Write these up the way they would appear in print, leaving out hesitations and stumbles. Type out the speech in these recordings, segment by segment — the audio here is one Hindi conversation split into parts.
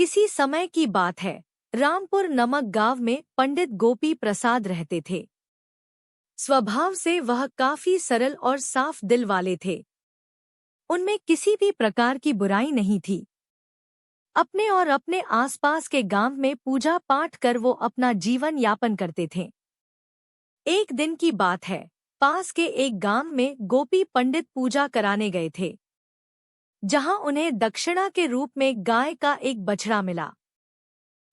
किसी समय की बात है। रामपुर नामक गांव में पंडित गोपी प्रसाद रहते थे। स्वभाव से वह काफी सरल और साफ दिल वाले थे। उनमें किसी भी प्रकार की बुराई नहीं थी। अपने और अपने आसपास के गांव में पूजा पाठ कर वो अपना जीवन यापन करते थे। एक दिन की बात है, पास के एक गांव में गोपी पंडित पूजा कराने गए थे, जहां उन्हें दक्षिणा के रूप में गाय का एक बछड़ा मिला।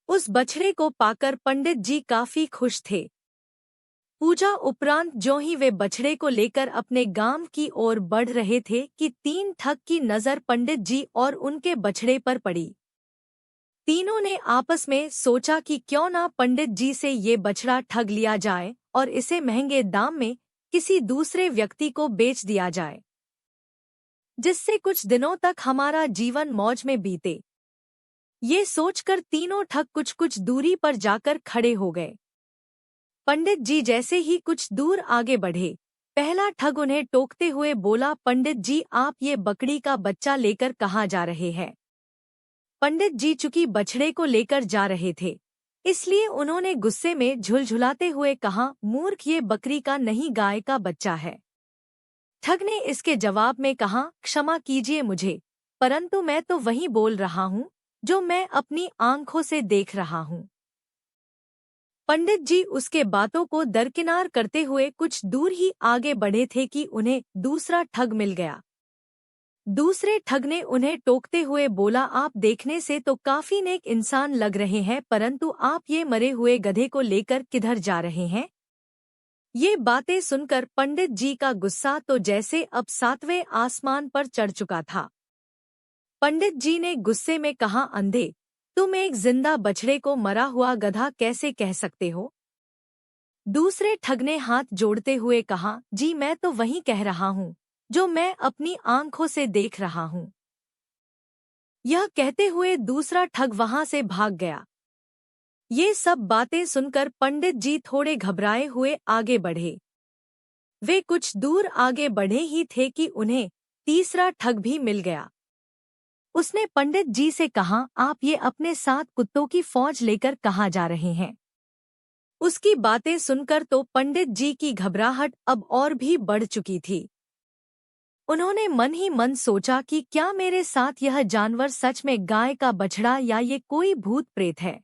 उस बछड़े को पाकर पंडित जी काफी खुश थे। पूजा उपरांत जो ही वे बछड़े को लेकर अपने गांव की ओर बढ़ रहे थे कि तीन ठग की नजर पंडित जी और उनके बछड़े पर पड़ी। तीनों ने आपस में सोचा कि क्यों ना पंडित जी से ये बछड़ा ठग लिया जाए और इसे महंगे दाम में किसी दूसरे व्यक्ति को बेच दिया जाए, जिससे कुछ दिनों तक हमारा जीवन मौज में बीते। ये सोचकर तीनों ठग कुछ कुछ दूरी पर जाकर खड़े हो गए। पंडित जी जैसे ही कुछ दूर आगे बढ़े, पहला ठग उन्हें टोकते हुए बोला, पंडित जी आप ये बकरी का बच्चा लेकर कहाँ जा रहे हैं? पंडित जी चूंकि बछड़े को लेकर जा रहे थे, इसलिए उन्होंने गुस्से में झुलझुलाते हुए कहा, मूर्ख ये बकरी का नहीं गाय का बच्चा है। ठग ने इसके जवाब में कहा, क्षमा कीजिए मुझे, परंतु मैं तो वही बोल रहा हूँ जो मैं अपनी आंखों से देख रहा हूँ। पंडित जी उसके बातों को दरकिनार करते हुए कुछ दूर ही आगे बढ़े थे कि उन्हें दूसरा ठग मिल गया। दूसरे ठग ने उन्हें टोकते हुए बोला, आप देखने से तो काफी नेक इंसान लग रहे हैं, परंतु आप ये मरे हुए गधे को लेकर किधर जा रहे हैं? ये बातें सुनकर पंडित जी का गुस्सा तो जैसे अब सातवें आसमान पर चढ़ चुका था। पंडित जी ने गुस्से में कहा, अंधे, तुम एक जिंदा बछड़े को मरा हुआ गधा कैसे कह सकते हो? दूसरे ठग ने हाथ जोड़ते हुए कहा, जी मैं तो वही कह रहा हूँ जो मैं अपनी आंखों से देख रहा हूँ। यह कहते हुए दूसरा ठग वहां से भाग गया। ये सब बातें सुनकर पंडित जी थोड़े घबराए हुए आगे बढ़े। वे कुछ दूर आगे बढ़े ही थे कि उन्हें तीसरा ठग भी मिल गया। उसने पंडित जी से कहा, आप ये अपने साथ कुत्तों की फौज लेकर कहाँ जा रहे हैं? उसकी बातें सुनकर तो पंडित जी की घबराहट अब और भी बढ़ चुकी थी। उन्होंने मन ही मन सोचा कि क्या मेरे साथ यह जानवर सच में गाय का बछड़ा या ये कोई भूत प्रेत है।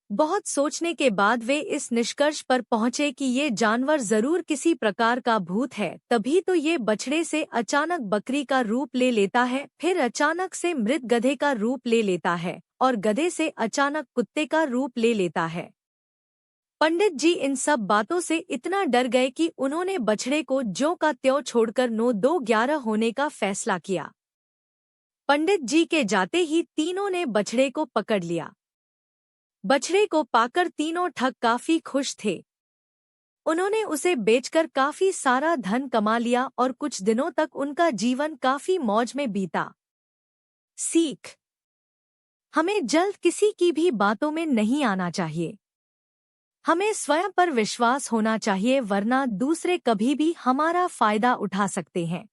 बहुत सोचने के बाद वे इस निष्कर्ष पर पहुंचे कि ये जानवर जरूर किसी प्रकार का भूत है, तभी तो ये बछड़े से अचानक बकरी का रूप ले लेता है, फिर अचानक से मृत गधे का रूप ले लेता है और गधे से अचानक कुत्ते का रूप ले लेता है। पंडित जी इन सब बातों से इतना डर गए कि उन्होंने बछड़े को ज्यों का त्यों छोड़कर 9-2-11 होने का फैसला किया। पंडित जी के जाते ही तीनों ने बछड़े को पकड़ लिया। बछड़े को पाकर तीनों ठग काफी खुश थे। उन्होंने उसे बेचकर काफी सारा धन कमा लिया और कुछ दिनों तक उनका जीवन काफी मौज में बीता। सीख: हमें जल्द किसी की भी बातों में नहीं आना चाहिए। हमें स्वयं पर विश्वास होना चाहिए, वरना दूसरे कभी भी हमारा फायदा उठा सकते हैं।